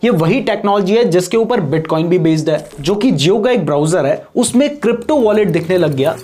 ये वही टेक्नोलॉजी है जिसके ऊपर बिटकॉइन भी बेस्ड है, जो कि जियो का एक ब्राउजर है उसमें क्रिप्टो वॉलेट दिखने लग गया।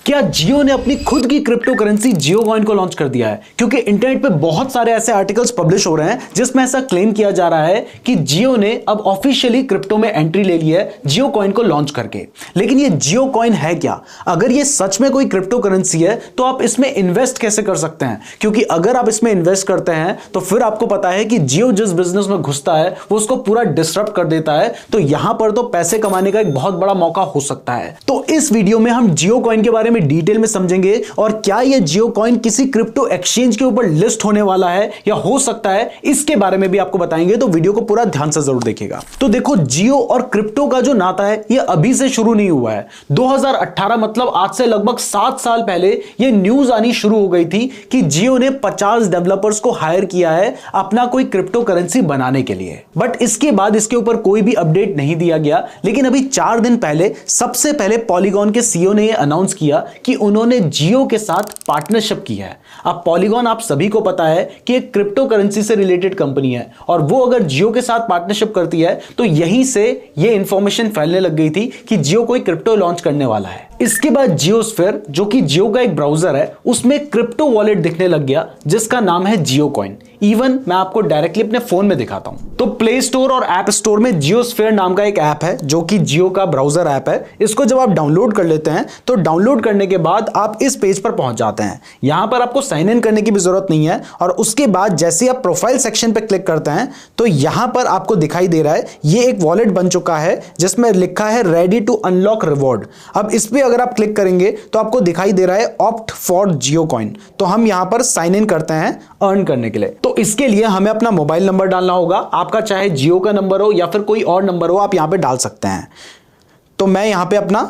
क्या जियो ने अपनी खुद की क्रिप्टो करेंसी जियो कॉइन को लॉन्च कर दिया है? क्योंकि इंटरनेट पे बहुत सारे ऐसे आर्टिकल्स पब्लिश हो रहे हैं जिसमें ऐसा क्लेम किया जा रहा है कि जियो ने अब ऑफिशियली क्रिप्टो में एंट्री ले ली है जियो कॉइन को लॉन्च करके। लेकिन ये जियो कॉइन है क्या? अगर ये सच में कोई क्रिप्टो करेंसी है तो आप इसमें इन्वेस्ट कैसे कर सकते हैं? क्योंकि अगर आप इसमें इन्वेस्ट करते हैं तो फिर आपको पता है कि जियो जिस बिजनेस में घुसता है वो उसको पूरा डिसरप्ट कर देता है। तो यहां पर तो पैसे कमाने का एक बहुत बड़ा मौका हो सकता है। तो इस वीडियो में हम जियो कॉइन के बारे में डिटेल में समझेंगे और क्या यह जियो कॉइन किसी क्रिप्टो एक्सचेंज के ऊपर लिस्ट होने वाला है या हो सकता है, इसके बारे में भी आपको बताएंगे। तो वीडियो को पूरा ध्यान से जरूर देखिएगा। तो देखो, जियो और क्रिप्टो का जो नाता है यह अभी से शुरू नहीं हुआ है। 2018 मतलब आज से लगभग 7 साल पहले यह न्यूज आनी शुरू हो गई थी कि जियो ने 50 डेवलपर्स को हायर किया है अपना कोई क्रिप्टो करेंसी बनाने के लिए। बट इसके बाद इसके ऊपर कोई भी अपडेट नहीं दिया गया। लेकिन अभी 4 दिन पहले सबसे पहले पॉलीगॉन के सीईओ ने यह अनाउंस किया कि उन्होंने जियो के साथ पार्टनरशिप की है। अब पॉलीगॉन आप सभी को पता है कि एक क्रिप्टो करेंसी से रिलेटेड कंपनी है और वो अगर जियो के साथ पार्टनरशिप करती है तो यहीं से ये इंफॉर्मेशन फैलने लग गई थी कि जियो कोई क्रिप्टो लॉन्च करने वाला है। इसके बाद जियोस्फीयर, जो कि जियो का एक ब्राउजर है, उसमें क्रिप्टो वॉलेट दिखने लग गया जिसका नाम है जियो कॉइन। इवन मैं आपको डायरेक्टली अपने फोन में दिखाता हूं। तो प्ले स्टोर और ऐप स्टोर में जियोस्फीयर नाम का एक ऐप है जो कि जियो का ब्राउजर ऐप है। इसको जब आप डाउनलोड कर लेते हैं तो डाउनलोड करने के बाद आप इस पेज पर पहुंच जाते हैं। यहां पर आपको साइन इन करने की भी जरूरत नहीं है और उसके बाद जैसे आप प्रोफाइल सेक्शन पर क्लिक करते हैं तो यहां पर आपको दिखाई दे रहा है ये एक वॉलेट बन चुका है जिसमें लिखा है रेडी टू अनलॉक रिवॉर्ड। अब इस पे अगर आप क्लिक करेंगे तो आपको दिखाई दे रहा है ऑप्ट फॉर जियो कॉइन। तो हम यहां पर साइन इन करते हैं अर्न करने के लिए। तो इसके लिए हमें अपना मोबाइल नंबर डालना होगा। आपका चाहे जियो का नंबर हो या फिर कोई और नंबर हो, आप यहां पे डाल सकते हैं। तो मैं यहां पे अपना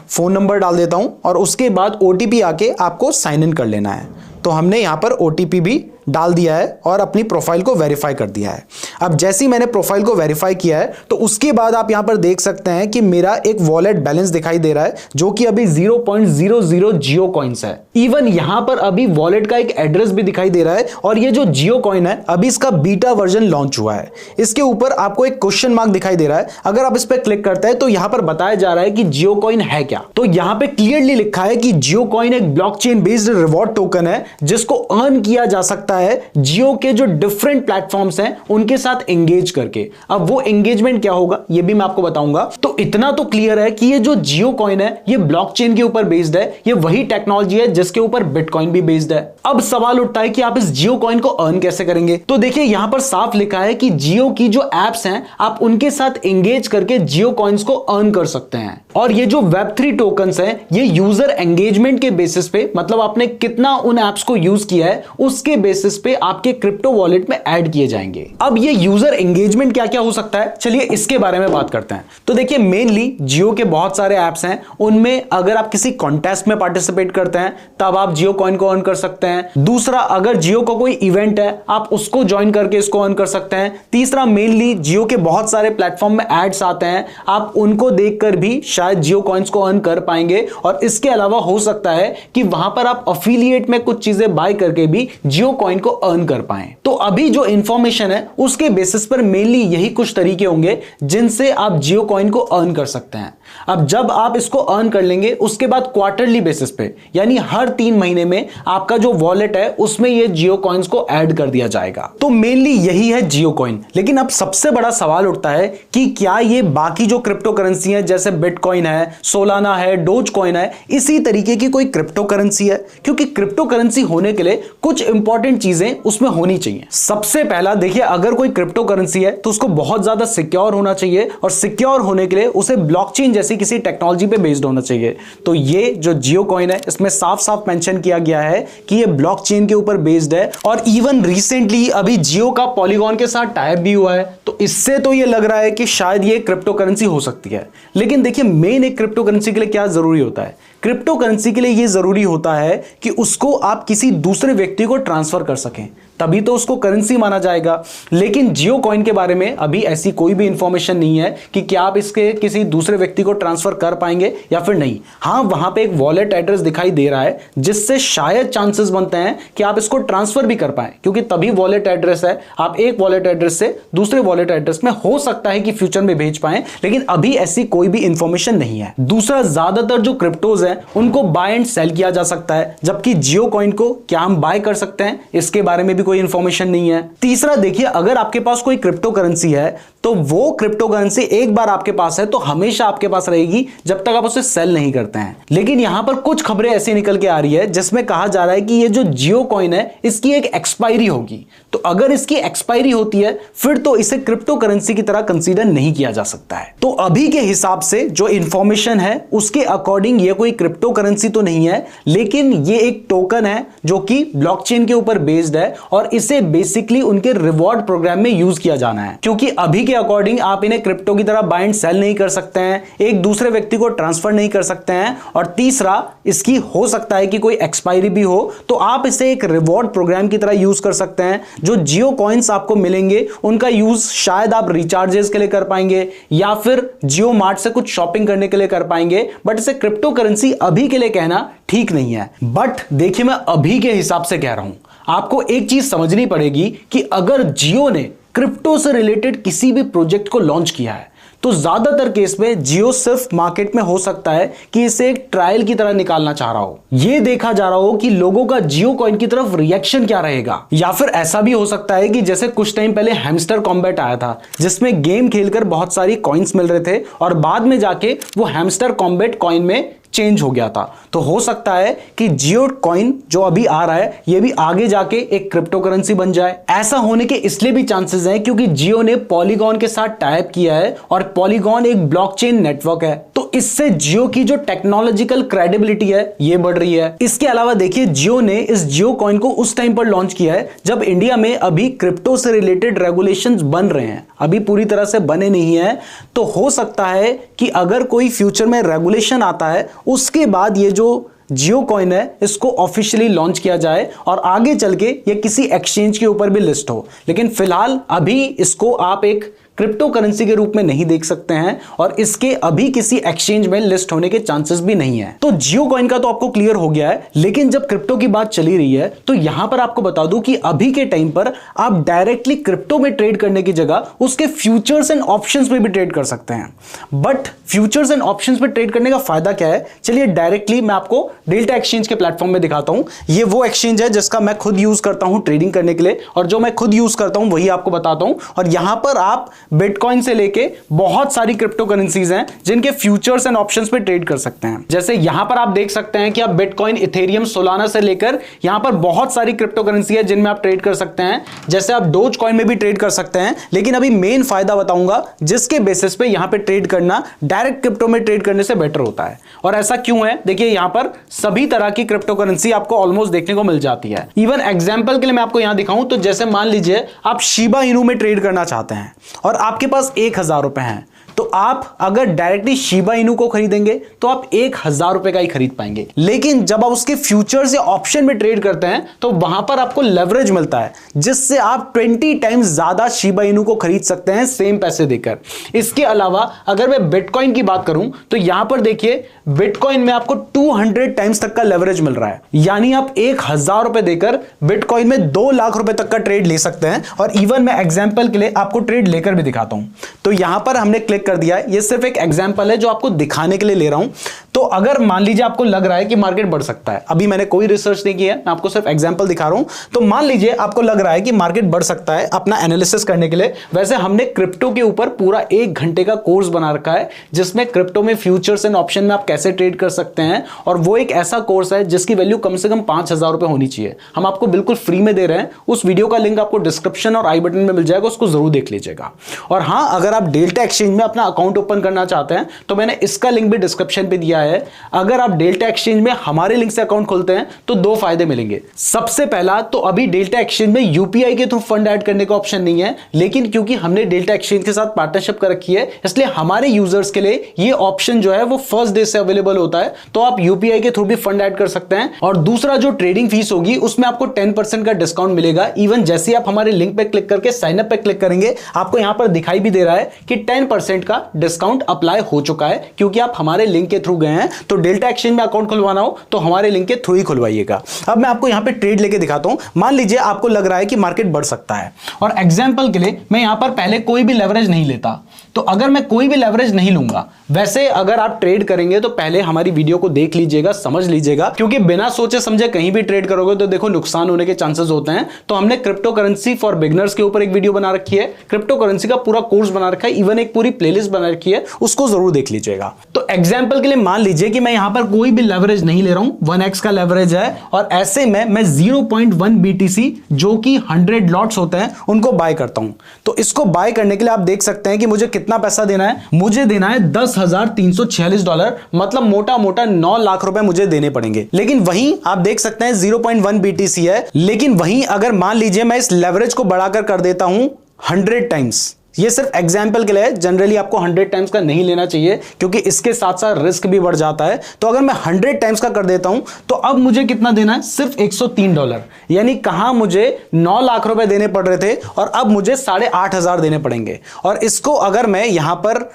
फोन नंबर डाल देता हूं और उसके बाद ओटीपी आके आपको साइन इन कर लेना है। तो हमने यहां पर ओटीपी भी डाल दिया है और अपनी प्रोफाइल को वेरीफाई कर दिया है। अब जैसे ही मैंने प्रोफाइल को वेरीफाई किया है तो उसके बाद आप यहां पर देख सकते हैं कि मेरा एक वॉलेट बैलेंस दिखाई दे रहा है जो कि अभी 0.00 जियो कॉइन्स है। इवन यहां पर अभी वॉलेट का एक एड्रेस भी दिखाई दे रहा है और ये जो जियो कॉइन है अभी इसका बीटा वर्जन लॉन्च हुआ है। इसके ऊपर आपको एक क्वेश्चन मार्क दिखाई दे रहा है। अगर आप इस पर क्लिक करते हैं तो यहां पर बताया जा रहा है कि जियो कॉइन है क्या। तो यहां पर क्लियरली लिखा है कि जियो कॉइन एक ब्लॉकचेन बेस्ड रिवॉर्ड टोकन है जिसको अर्न किया जा सकता है जियो के जो डिफरेंट प्लेटफॉर्म्स हैं उनके साथ एंगेज करके। अब वो एंगेजमेंट क्या होगा ये भी मैं आपको बताऊंगा। तो इतना तो क्लियर है कि ये जो जियो कॉइन है ये ब्लॉकचेन के ऊपर बेस्ड है। ये वही टेक्नोलॉजी है जिसके ऊपर बिटकॉइन भी बेस्ड है। अब सवाल उठता है कि आप इस जियो कॉइन को अर्न कैसे करेंगे? तो देखिए यहां पर साफ लिखा है कि जियो की जो एप्स हैं आप उनके साथ एंगेज करके जियो कॉइन्स को अर्न कर सकते हैं। और ये जो वेब3 टोकन्स हैं ये यूजर एंगेजमेंट के बेसिस पे, मतलब आपने कितना उन एप्स को यूज किया है उसके बेसिस पे आपके क्रिप्टो वॉलेट में ऐड किए जाएंगे। अब ये यूजर एंगेजमेंट क्या क्या हो सकता है, चलिए इसके बारे में बात करते हैं। तो देखिए मेनली जियो के बहुत सारे ऐप्स हैं, उनमें अगर आप किसी कॉन्टेस्ट में पार्टिसिपेट करते हैं तब आप जियो कॉइन को अर्न कर सकते हैं। दूसरा, अगर जियो का कोई इवेंट है आप उसको ज्वाइन करके इसको अर्न कर सकते हैं। तीसरा, मेनली जियो के बहुत सारे प्लेटफॉर्म में एड्स आते हैं, आप उनको देखकर भी शायद जियो कॉइन्स को अर्न कर पाएंगे। और इसके अलावा हो सकता है कि वहां पर आप अफिलिएट में कुछ चीजें बाय करके भी जियो कॉइन को अर्न कर पाएं। तो अभी जो इंफॉर्मेशन है उसके बेसिस पर मेनली यही कुछ तरीके होंगे जिनसे आप जियो कॉइन को अर्न कर सकते हैं। अब जब आप इसको अर्न कर लेंगे उसके बाद क्वार्टरली बेसिस पे, यानी हर 3 महीने में आपका जो वॉलेट है उसमें ये जियो कॉइन्स को ऐड कर दिया जाएगा। तो मेनली यही है जियो कॉइन। लेकिन अब सबसे बड़ा सवाल उठता है कि क्या ये बाकी जो क्रिप्टो करेंसी है जैसे बिटकॉइन है, सोलाना है, डोज कॉइन है, इसी तरीके की कोई क्रिप्टो करेंसी है? क्योंकि क्रिप्टो करेंसी होने के लिए कुछ इंपॉर्टेंट चीजें उसमें होनी चाहिए। सबसे पहला देखिए, अगर कोई क्रिप्टो करेंसी है तो उसको बहुत ज्यादा सिक्योर होना चाहिए और सिक्योर होने के लिए उसे ब्लॉकचेन जैसी किसी टेक्नोलॉजी पे बेस्ड होना चाहिए। तो ये जो जियो कॉइन है इसमें साफ साफ मेंशन किया गया है कि ये ब्लॉकचेन के ऊपर बेस्ड है। और इवन रिसेंटली अभी जियो का पॉलीगॉन के साथ टाई अप भी हुआ है। तो इससे तो ये लग रहा है कि शायद ये क्रिप्टो करेंसी हो सकती है। लेकिन देखिए मेन एक क्रिप्टो करेंसी के लिए क्या जरूरी होता है? क्रिप्टो करेंसी के लिए यह जरूरी होता है कि उसको आप किसी दूसरे व्यक्ति को ट्रांसफर कर सकें। तभी तो उसको करेंसी माना जाएगा। लेकिन जियो कॉइन के बारे में अभी ऐसी कोई भी इंफॉर्मेशन नहीं है कि क्या आप इसके किसी दूसरे व्यक्ति को ट्रांसफर कर पाएंगे या फिर नहीं। हाँ, वहां पे एक वॉलेट एड्रेस दिखाई दे रहा है जिससे शायद चांसेस बनते हैं कि आप इसको ट्रांसफर भी कर पाए, क्योंकि तभी वॉलेट एड्रेस है। आप एक वॉलेट एड्रेस से दूसरे वॉलेट एड्रेस में हो सकता है कि फ्यूचर में भेज पाए, लेकिन अभी ऐसी कोई भी इंफॉर्मेशन नहीं है। दूसरा, ज्यादातर जो क्रिप्टोज हैं उनको बाय एंड सेल किया जा सकता है, जबकि जियो कॉइन को क्या हम बाय कर सकते हैं इसके बारे में भी कोई इंफॉर्मेशन नहीं है। तीसरा, देखिए, अगर आपके पास कोई क्रिप्टो करेंसी है तो वो क्रिप्टो करेंसी एक बार आपके पास है तो हमेशा आपके पास रहेगी जब तक आप उसे सेल नहीं करते हैं। लेकिन यहां पर कुछ खबरें ऐसी निकल के आ रही है जिसमें कहा जा रहा है कि ये जो जियो कॉइन है इसकी एक एक्सपायरी होगी। तो अगर इसकी एक्सपायरी होती है फिर तो इसे क्रिप्टो करेंसी की तरह कंसीडर नहीं किया जा सकता है। तो अभी के हिसाब से जो इंफॉर्मेशन है उसके अकॉर्डिंग ये कोई क्रिप्टो करेंसी तो नहीं है, लेकिन ये एक टोकन है जो कि ब्लॉकचेन के ऊपर बेस्ड है और इसे बेसिकली उनके रिवॉर्ड प्रोग्राम में यूज किया जाना है। क्योंकि अभी के अकॉर्डिंग आप इन्हें क्रिप्टो की तरह बाय एंड सेल नहीं कर सकते हैं, एक दूसरे व्यक्ति को ट्रांसफर नहीं कर सकते हैं, और तीसरा, इसकी हो सकता है कि कोई एक्सपायरी भी हो तो आप इसे एक रिवॉर्ड प्रोग्राम की तरह यूज कर सकते हैं। जो जियो कॉइन्स आपको मिलेंगे उनका यूज शायद आप रिचार्जेस के लिए कर पाएंगे या फिर जियो मार्ट से कुछ शॉपिंग करने के लिए कर पाएंगे, बट इसे क्रिप्टो करेंसी अभी के लिए कहना ठीक नहीं है। बट देखिए, मैं अभी के हिसाब से कह रहा हूं, आपको एक चीज समझनी पड़ेगी कि अगर जियो ने क्रिप्टो से रिलेटेड किसी भी प्रोजेक्ट को लॉन्च किया है तो ज्यादातर केस में जियो सिर्फ मार्केट में हो सकता है कि इसे एक ट्रायल की तरह निकालना चाह रहा हो, यह देखा जा रहा हो कि लोगों का जियो कॉइन की तरफ रिएक्शन क्या रहेगा। या फिर ऐसा भी हो सकता है कि जैसे कुछ टाइम पहले हैमस्टर कॉम्बैट आया था जिसमें गेम खेलकर बहुत सारी कॉइन्स मिल रहे थे और बाद में जाके वो हैमस्टर कॉम्बैट कॉइन में चेंज हो गया था। तो हो सकता है कि जियो कॉइन जो अभी आ रहा है ये भी आगे जाके एक क्रिप्टो करेंसी बन जाए। ऐसा होने के इसलिए भी चांसेस हैं क्योंकि जियो ने पॉलीगॉन के साथ टाई अप किया है और पॉलीगॉन एक ब्लॉकचेन नेटवर्क है, तो इससे जियो की जो टेक्नोलॉजिकल क्रेडिबिलिटी है ये बढ़ रही है। इसके अलावा देखिए, जियो ने इस जियो कॉइन को उस टाइम पर लॉन्च किया है जब इंडिया में अभी क्रिप्टो से रिलेटेड रेगुलेशंस बन रहे हैं, अभी पूरी तरह से बने नहीं है। तो हो सकता है कि अगर कोई फ्यूचर में रेगुलेशन आता है उसके बाद ये जो जियो कॉइन है इसको ऑफिशियली लॉन्च किया जाए और आगे चल के ये किसी एक्सचेंज के ऊपर भी लिस्ट हो। लेकिन फिलहाल अभी इसको आप एक क्रिप्टो करेंसी के रूप में नहीं देख सकते हैं और इसके अभी किसी एक्सचेंज में लिस्ट होने के चांसेस भी नहीं है। तो जियो कॉइन का तो आपको क्लियर हो गया है, लेकिन जब क्रिप्टो की बात चली रही है तो यहां पर आपको बता दूं कि अभी के टाइम पर आप डायरेक्टली क्रिप्टो में ट्रेड करने की जगह उसके फ्यूचर्स एंड ऑप्शंस में भी ट्रेड कर सकते हैं। बट फ्यूचर्स एंड ऑप्शंस में ट्रेड करने का फायदा क्या है, चलिए डायरेक्टली मैं आपको डेल्टा एक्सचेंज के प्लेटफॉर्म में दिखाता हूं। ये वो एक्सचेंज है जिसका मैं खुद यूज करता हूं ट्रेडिंग करने के लिए, और जो मैं खुद यूज करता हूं वही आपको बताता हूं। और यहां पर आप बिटकॉइन से लेके बहुत सारी क्रिप्टो करेंसीज हैं जिनके फ्यूचर्स एंड ऑप्शंस पे ट्रेड कर सकते हैं। जैसे यहां पर आप देख सकते हैं कि आप बिटकॉइन, इथेरियम, सोलाना से लेकर यहां पर बहुत सारी क्रिप्टो करेंसी है जिनमें आप ट्रेड कर सकते हैं। जैसे आप डोज कॉइन में भी ट्रेड कर सकते हैं, लेकिन अभी मेन फायदा बताऊंगा जिसके बेसिस पे यहां पे ट्रेड करना डायरेक्ट क्रिप्टो में ट्रेड करने से बेटर होता है। और ऐसा क्यों है, देखिए यहां पर सभी तरह की क्रिप्टो करेंसी आपको ऑलमोस्ट देखने को मिल जाती है। इवन एग्जांपल के लिए मैं आपको यहां दिखाऊं तो जैसे मान लीजिए आप शिबा इनू में ट्रेड करना चाहते हैं और आपके पास 1000 रुपए हैं, तो आप अगर डायरेक्टली शिबा इनू को खरीदेंगे तो आप 1000 रुपए का ही खरीद पाएंगे। लेकिन जब आप उसके फ्यूचर्स या ऑप्शन में ट्रेड करते हैं तो वहां पर आपको लेवरेज मिलता है जिससे आप 20 टाइम्स ज्यादा शिबा इनू को खरीद सकते हैं सेम पैसे देकर। इसके अलावा अगर मैं बिटकॉइन की बात करूं तो यहां पर देखिए बिटकॉइन में आपको 200 टाइम्स तक का लेवरेज मिल रहा है, यानी आप 1000 रुपए देकर बिटकॉइन में 2 लाख रुपए तक का ट्रेड ले सकते हैं। और इवन मैं एग्जांपल के लिए आपको ट्रेड लेकर भी दिखाता हूं। तो यहां पर हमने क्लिक कर दिया है, ये सिर्फ एक एग्जांपल है जो आपको दिखाने के लिए ले रहा हूं। तो अगर मान लीजिए आपको लग रहा है कि मार्केट बढ़ सकता है, अभी मैंने कोई रिसर्च नहीं किया है, मैं आपको सिर्फ एग्जांपल दिखा रहा हूं। तो मान लीजिए आपको लग रहा है कि मार्केट बढ़ सकता है अपना एनालिसिस करने के लिए, वैसे हमने क्रिप्टो के ऊपर पूरा 1 घंटे का कोर्स बना रखा है जिसमें क्रिप्टो में फ्यूचर्स एंड ऑप्शन में आप कैसे ट्रेड कर सकते हैं। और वो एक ऐसा कोर्स है जिसकी वैल्यू कम से कम 5000 रुपए होनी चाहिए, हम आपको बिल्कुल फ्री में दे रहे हैं। उस वीडियो का लिंक आपको डिस्क्रिप्शन और आई बटन में मिल जाएगा, उसको जरूर देख लीजिएगा। और हां, अगर आप डेल्टा एक्सचेंज में अपना अकाउंट ओपन करना चाहते हैं तो मैंने इसका लिंक भी डिस्क्रिप्शन पे दिया है। है, अगर आप डेल्टा एक्सचेंज में हमारे लिंक से अकाउंट खोलते हैं तो दो फायदे मिलेंगे। सबसे पहला तो अभी डेल्टा एक्सचेंज में यूपीआई के थ्रू फंड ऐड करने का ऑप्शन नहीं है, लेकिन क्योंकि हमने डेल्टा एक्सचेंज के साथ पार्टनरशिप कर रखी है इसलिए हमारे यूजर्स के लिए ये ऑप्शन जो है वो फर्स्ट डे से अवेलेबल होता है, तो आप यूपीआई के थ्रू भी फंड ऐड कर सकते हैं। और दूसरा जो ट्रेडिंग फीस होगी उसमें आपको 10% का डिस्काउंट मिलेगा। इवन जैसे आप हमारे लिंक पे क्लिक करके साइन अप पे क्लिक करेंगे आपको यहां पर दिखाई भी दे रहा है कि 10% का डिस्काउंट अप्लाई हो चुका है, क्योंकि आप हमारे लिंक के थ्रू गए हैं। तो डेल्टा एक्सचेंज में अकाउंट खुलवाना हो तो हमारे लिंक के थ्रू ही खुलवाइएगा। अब मैं आपको यहां पे ट्रेड लेके दिखाता हूं। मान लीजिए आपको लग रहा है कि मार्केट बढ़ सकता है, और एग्जांपल के लिए मैं यहां पर पहले कोई भी लेवरेज नहीं लेता, तो अगर मैं कोई भी लेवरेज नहीं लूंगा, वैसे अगर आप ट्रेड करेंगे तो पहले हमारी वीडियो को देख लीजिएगा, समझ लीजिएगा, क्योंकि बिना सोचे समझे कहीं भी ट्रेड करोगे तो देखो नुकसान होने के चांसेस होते हैं। तो हमने क्रिप्टो करेंसी फॉर बिगिनर्स के ऊपर एक वीडियो बना रखी है, क्रिप्टो करेंसी का पूरा कोर्स बना रखा है, इवन एक पूरी प्लेलिस्ट बना रखी है, उसको जरूर देख लीजिएगा। तो एग्जांपल के लिए मान लीजिए कि मैं यहां पर कोई भी लेवरेज नहीं ले रहा हूं, 1x का लेवरेज है, और ऐसे में मैं 0.1 BTC जो कि 100 लॉट्स होते हैं उनको बाय करता हूं। तो इसको बाय करने के लिए आप देख सकते हैं कि मुझे कितना पैसा देना है, मुझे देना है $10,346, मतलब मोटा मोटा 9 लाख रुपए मुझे देने पड़ेंगे। लेकिन वहीं आप देख सकते हैं 0.1 BTC है, लेकिन वहीं अगर मान लीजिए मैं इस लेवरेज को बढ़ाकर कर देता हूं 100 टाइम्स, ये सिर्फ एग्जाम्पल के लिए है, जनरली आपको 100 टाइम्स का नहीं लेना चाहिए क्योंकि इसके साथ साथ रिस्क भी बढ़ जाता है। तो अगर मैं 100 टाइम्स का कर देता हूं तो अब मुझे कितना देना है, सिर्फ $103, यानी कहां मुझे 9 लाख रुपए देने पड़ रहे थे और अब मुझे 8,500 देने पड़ेंगे। और इसको अगर मैं यहां पर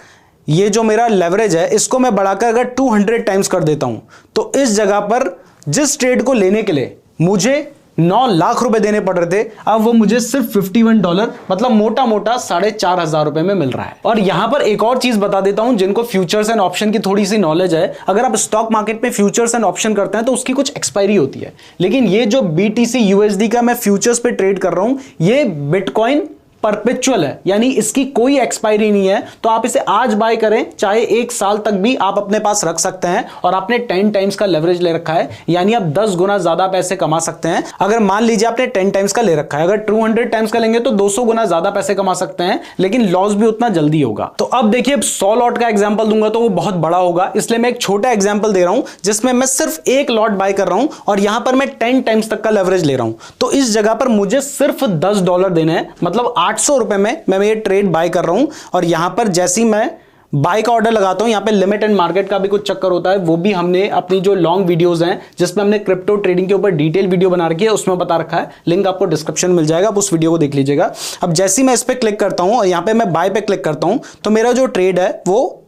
ये जो मेरा लेवरेज है इसको मैं बढ़ाकर अगर 200 टाइम्स कर देता हूं तो इस जगह पर जिस ट्रेड को लेने के लिए मुझे 9 लाख रुपए देने पड़ रहे थे, अब वो मुझे सिर्फ $51, मतलब मोटा मोटा 4,500 रुपए में मिल रहा है। और यहां पर एक और चीज बता देता हूं, जिनको फ्यूचर्स एंड ऑप्शन की थोड़ी सी नॉलेज है, अगर आप स्टॉक मार्केट में फ्यूचर्स एंड ऑप्शन करते हैं तो उसकी कुछ एक्सपायरी होती है, लेकिन ये जो BTC USD का मैं फ्यूचर्स पे ट्रेड कर रहा हूं ये बिटकॉइन परपेचुअल है, यानी इसकी कोई एक्सपायरी नहीं है। तो आप इसे आज बाय करें चाहे 1 साल तक भी आप अपने पास रख सकते हैं, और आपने 10 टाइम्स का लेवरेज ले रखा है, यानी आप 10 गुना ज्यादा पैसे कमा सकते हैं। अगर मान लीजिए आपने 10 टाइम्स का ले रखा है, अगर 200 टाइम्स का लेंगे तो 200 गुना ज्यादा पैसे कमा सकते हैं, लेकिन लॉस भी उतना जल्दी होगा। तो अब देखिए 100 लॉट का एग्जाम्पल दूंगा तो वो बहुत बड़ा होगा, इसलिए मैं एक छोटा एग्जाम्पल दे रहा हूं जिसमें मैं सिर्फ 1 लॉट बाय कर रहा हूं और यहां पर मैं 10 टाइम्स तक का लेवरेज ले रहा हूं। तो इस जगह पर मुझे सिर्फ $10 देने हैं, मतलब 800 रुपए में मैं ये ट्रेड बाय कर रहा हूं। और यहां पर जैसे ही मैं बाय का ऑर्डर लगाता हूं, यहां पे लिमिट एंड मार्केट का भी कुछ चक्कर होता है, वो भी हमने अपनी जो लॉन्ग वीडियोस हैं जिसमें हमने क्रिप्टो ट्रेडिंग के ऊपर डिटेल वीडियो बना रखी है उसमें बता रखा है, लिंक आपको डिस्क्रिप्शन में मिल जाएगा, आप उस वीडियो को देख लीजिएगा। अब जैसे ही मैं इस पे क्लिक करता हूं और यहां पे मैं बाय पे क्लिक करता हूं तो मेरा जो ट्रेड है वो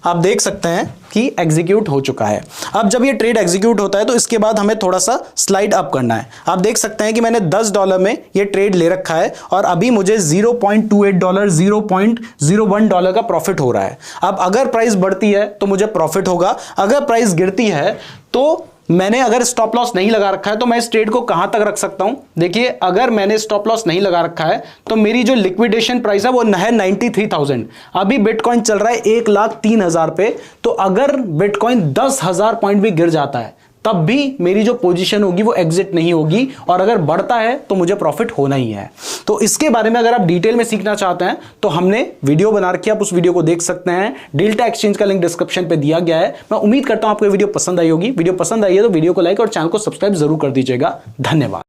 आप देख सकते हैं कि एग्जीक्यूट हो चुका है। अब जब ये ट्रेड एग्जीक्यूट होता है तो इसके बाद हमें थोड़ा सा स्लाइड अप करना है। आप देख सकते हैं कि मैंने $10 में ये ट्रेड ले रखा है और अभी मुझे $0.28 $0.01 का प्रॉफिट हो रहा है। अब अगर प्राइस बढ़ती है तो मुझे प्रॉफिट होगा, अगर प्राइस गिरती है तो मैंने अगर स्टॉप लॉस नहीं लगा रखा है तो मैं इस ट्रेड को कहां तक रख सकता हूं। देखिए अगर मैंने स्टॉप लॉस नहीं लगा रखा है तो मेरी जो लिक्विडेशन प्राइस है वो है 93,000। अभी बिटकॉइन चल रहा है 1,03,000 पे, तो अगर बिटकॉइन 10,000 पॉइंट भी गिर जाता है तब भी मेरी जो पोजीशन होगी वो एग्जिट नहीं होगी, और अगर बढ़ता है तो मुझे प्रॉफिट होना ही है। तो इसके बारे में अगर आप डिटेल में सीखना चाहते हैं तो हमने वीडियो बना रखी है, आप उस वीडियो को देख सकते हैं। डेल्टा एक्सचेंज का लिंक डिस्क्रिप्शन पे दिया गया है। मैं उम्मीद करता हूं आपको वीडियो पसंद आई होगी। वीडियो पसंद आई है तो वीडियो को लाइक और चैनल को सब्सक्राइब जरूर कर दीजिएगा। धन्यवाद।